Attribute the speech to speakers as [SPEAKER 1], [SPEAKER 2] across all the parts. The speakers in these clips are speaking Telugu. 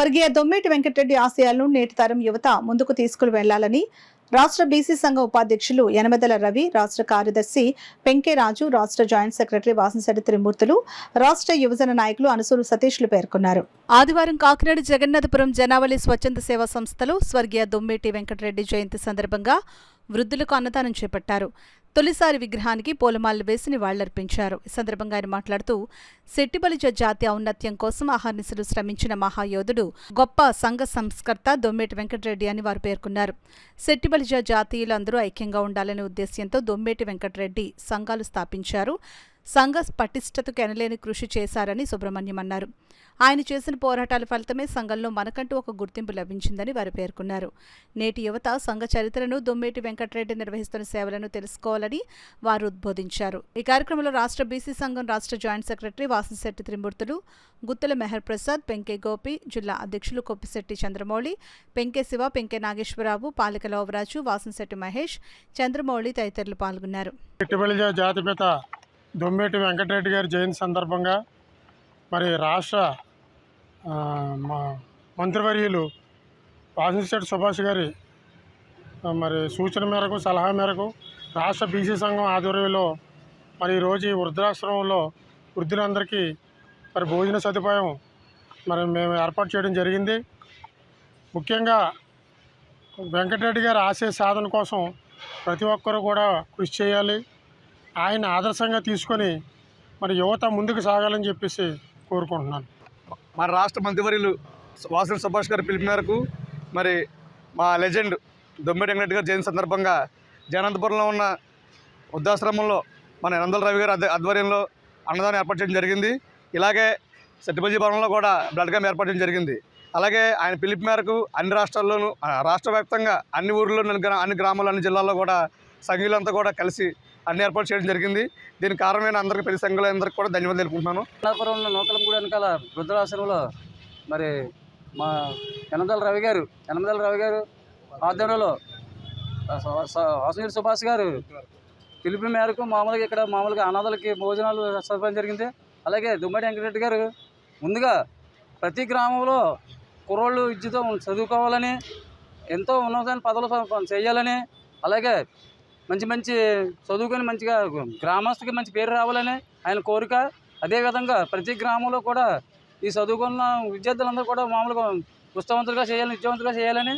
[SPEAKER 1] స్వర్గీయ దొమ్మేటి వెంకటరెడ్డి ఆశయాలను నేటి తరం యువత ముందుకు తీసుకుని వెళ్లాలని రాష్ట్ర బీసీ సంఘం ఉపాధ్యక్షులు యనమదల రవి, రాష్ట్ర కార్యదర్శి పెంకే రాజు, రాష్ట్ర జాయింట్ సెక్రటరీ వాసంశెట్టి త్రిమూర్తులు, రాష్ట్ర యువజన నాయకులు అనసూరు సతీష్లు పేర్కొన్నారు. ఆదివారం కాకినాడ జగన్నాథపురం జనావళి స్వచ్ఛంద సేవా సంస్థలో స్వర్గీయ దొమ్మేటి వెంకటరెడ్డి జయంతి సందర్భంగా వృద్ధులకు అన్నదానం చేపట్టారు. తొలిసారి విగ్రహానికి పూలమాలలు వేసి నివాళులర్పించారు. ఈ సందర్భంగా ఆయన మాట్లాడుతూ శెట్టిబలిజ జాతి ఔన్నత్యం కోసం అహర్నిశలు శ్రమించిన మహాయోధుడు, గొప్ప సంఘ సంస్కర్త దొమ్మేటి వెంకటరెడ్డి అని వారు పేర్కొన్నారు. శెట్టిబలిజ జాతీయులందరూ ఐక్యంగా ఉండాలనే ఉద్దేశ్యంతో దొమ్మేటి వెంకటరెడ్డి సంఘాలు స్థాపించారు. సంఘ పటిష్టతకు ఎనలేని కృషి చేశారని సుబ్రహ్మణ్యం అన్నారు. ఆయన చేసిన పోరాటాల ఫలితమే సంఘంలో మనకంటూ ఒక గుర్తింపు లభించిందని వారు పేర్కొన్నారు. నేటి యువత సంఘ చరిత్రను, దొమ్మేటి వెంకటరెడ్డి నిర్వహిస్తున్న సేవలను తెలుసుకోవాలని వారు ఉద్బోధించారు. ఈ కార్యక్రమంలో రాష్ట్ర బీసీ సంఘం రాష్ట్ర జాయింట్ సెక్రటరీ వాసంశెట్టి త్రిమూర్తులు, గుత్తుల మెహర్ ప్రసాద్, పెంకే గోపి, జిల్లా అధ్యక్షులు కొప్పిశెట్టి చంద్రమౌళి, పెంకే శివ, పెంకే నాగేశ్వరరావు, పాలిక లోవరాజు, వాసంశెట్టి మహేష్, చంద్రమౌళి తదితరులు పాల్గొన్నారు.
[SPEAKER 2] దొమ్మేటి వెంకటరెడ్డి గారి జయంతి సందర్భంగా మరి రాష్ట్ర మంత్రివర్యులు వాసంశెట్టి సుభాష్ గారి మరి సూచన మేరకు, సలహా మేరకు రాష్ట్ర బీసీ సంఘం ఆధ్వర్యంలో మరి ఈరోజు వృద్ధాశ్రమంలో వృద్ధులందరికీ మరి భోజన సదుపాయం మరి మేము ఏర్పాటు చేయడం జరిగింది. ముఖ్యంగా వెంకటరెడ్డి గారి ఆశయ సాధన కోసం ప్రతి ఒక్కరూ కూడా కృషి చేయాలి. ఆయన ఆదర్శంగా తీసుకొని మరి యువత ముందుకు సాగాలని చెప్పేసి కోరుకుంటున్నాను.
[SPEAKER 3] మన రాష్ట్ర మంత్రివర్యులు వాసంశెట్టి సుభాష్ గారి పిలుపు మేరకు మరి మా లెజెండ్ దొమ్మేటి వెంకటరెడ్డి గారి జయంతి సందర్భంగా జగన్నాథపురంలో ఉన్న వృద్ధాశ్రమంలో మన యనమదల రవి గారి ఆధ్వర్యంలో అన్నదానం ఏర్పాటు చేయడం జరిగింది. ఇలాగే శెట్టిబలిజ భవనంలో కూడా బ్లడ్ క్యాంప్ ఏర్పాటు చేయడం జరిగింది. అలాగే ఆయన పిలుపు మేరకు అన్ని రాష్ట్రాల్లోనూ, రాష్ట్ర వ్యాప్తంగా అన్ని ఊర్లలో, అన్ని గ్రామాల్లో, అన్ని జిల్లాల్లో కూడా సంఘీయులంతా కూడా కలిసి అన్ని ఏర్పాటు చేయడం జరిగింది. దీనికి కారణమైన అందరికీ పెళ్లి సంఘాలందరికీ కూడా ధన్యవాదాలు తెలుపుకుంటున్నాను.
[SPEAKER 4] జగన్నాథపురంలో నూతలగూడ వెనకాల వృద్ధాశ్రమంలో మరి మా యనమదల రవి గారు ఆధ్వర్యంలో వాసంశెట్టి సుభాష్ గారు పిలుపు మేరకు మామూలుగా అనాథలకి భోజనాలు సదుపాయం జరిగింది. అలాగే దొమ్మేటి వెంకటరెడ్డి గారు ముందుగా ప్రతి గ్రామంలో కుర్రోళ్ళు విద్యతో చదువుకోవాలని, ఎంతో ఉన్నతమైన పదవులు చేయాలని, అలాగే మంచి చదువుకొని మంచిగా గ్రామస్తుకి మంచి పేరు రావాలని ఆయన కోరిక. అదేవిధంగా ప్రతి గ్రామంలో కూడా ఈ చదువుకున్న విద్యార్థులందరూ కూడా మామూలుగా ఉత్సవంతులుగా చేయాలని, విద్యావంతులుగా చేయాలని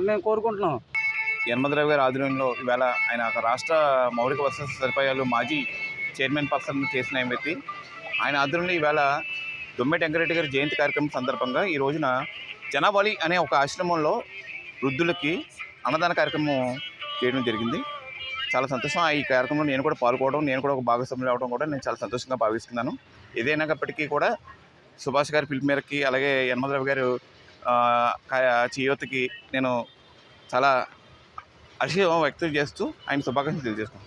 [SPEAKER 4] మేము కోరుకుంటున్నాం.
[SPEAKER 5] యనమదల గారి ఆధ్వర్యంలో ఈవేళ ఆయన రాష్ట్ర మౌలిక వసతి సదుపాయాలు మాజీ చైర్మన్ పర్సన్ చేసిన వ్యక్తి. ఆయన ఆధ్వర్యంలో ఈవేళ దొమ్మేటి వెంకటరెడ్డి గారి జయంతి కార్యక్రమం సందర్భంగా ఈ రోజున జనావళి అనే ఒక ఆశ్రమంలో వృద్ధులకి అన్నదాన కార్యక్రమం చేయడం జరిగింది. చాలా సంతోషం. ఈ కార్యక్రమంలో నేను కూడా పాల్గొనడం, నేను కూడా ఒక భాగస్వామ్యం అవడం కూడా నేను చాలా సంతోషంగా భావిస్తున్నాను. ఏదైనప్పటికీ కూడా సుభాష్ గారి పిలుపు మేరకి, అలాగే యనమదల రవి గారు చేయూతకి నేను చాలా హర్షం వ్యక్తం చేస్తూ ఆయన శుభాకాంక్షలు తెలియజేస్తున్నాను.